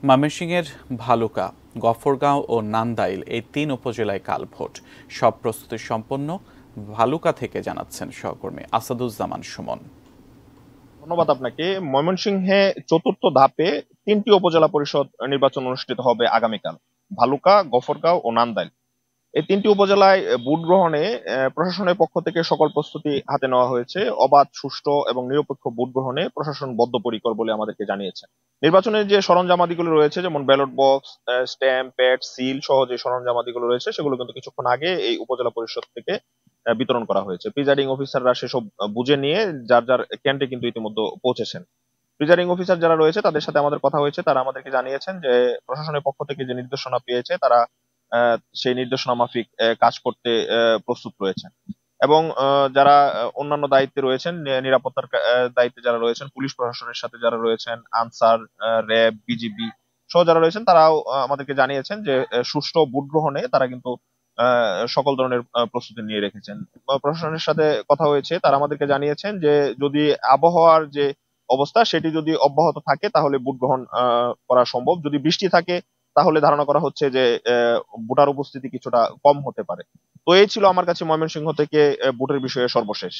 ময়মনসিংহের ভালুকা, গফরগাঁও ও নান্দাইল এই ৩ উপজেলায় কাল ভোট। সব প্রস্তুতি সম্পন্ন। ভালুকা থেকে জানাচ্ছেন সহকর্মী আসাদুজ্জামান সুমন। ধন্যবাদ আপনাকে। ময়মনসিংহে চতুর্থ ধাপে 3টি উপজেলা পরিষদ নির্বাচন অনুষ্ঠিত হবে আগামীকাল। ভালুকা, গফরগাঁও ও নান্দাইল এই 3টি উপজেলায় ভোট গ্রহণে প্রশাসনের পক্ষ থেকে সকল প্রস্তুতি হাতে নেওয়া হয়েছে। অবাধ, সুষ্ঠু এবং নিরপেক্ষ ভোট গ্রহণে প্রশাসন বদ্ধপরিকর বলে আমাদেরকে জানিয়েছে। নির্বাচনের যে সরঞ্জামাদিগুলো রয়েছে, যেমন ballot box, stamp pad, seal সহ যে সরঞ্জামাদিগুলো রয়েছে, সেগুলো কিন্তু কিছুক্ষণ আগে এই উপজেলা পরিষদ থেকে বিতরণ করা হয়েছে। প্রিজাইডিং অফিসাররা সেসব বুঝে নিয়ে যার যার কেন্দ্রে কিন্তু ইতিমধ্যে পৌঁছেছেন। প্রিজাইডিং অফিসার যারা রয়েছে তাদের সাথে আমাদের কথা হয়েছে, তারা আমাদেরকে জানিয়েছেন যে প্রশাসনের পক্ষ থেকে যে নির্দেশনা পেয়েছে তারা সেই নির্দেশনা মাফিক কাজ করতে প্রস্তুত রয়েছেন। এবং যারা অন্যান্য দায়িত্বে রয়েছেন, নিরাপত্তার দায়িত্বে যারা রয়েছেন, পুলিশ প্রশাসনের সাথে যারা রয়েছেন, আনসার, র্যাব, বিজিবি সহ যারা রয়েছেন, তারাও আমাদেরকে জানিয়েছেন যে সুষ্ঠু ভোট গ্রহণে তারা কিন্তু সকল ধরনের প্রস্তুতি নিয়ে রেখেছেন। প্রশাসনের সাথে কথা হয়েছে, তারা আমাদেরকে জানিয়েছেন যে যদি আবহাওয়ার যে অবস্থা সেটি যদি অব্যাহত থাকে তাহলে ভোট গ্রহণ করা সম্ভব। যদি বৃষ্টি থাকে তাহলে ধারণা করা হচ্ছে যে ভোটার উপস্থিতি কিছুটা কম হতে পারে। তো এই ছিল আমার কাছে ময়মনসিংহ থেকে ভোটের বিষয়ে সর্বশেষ।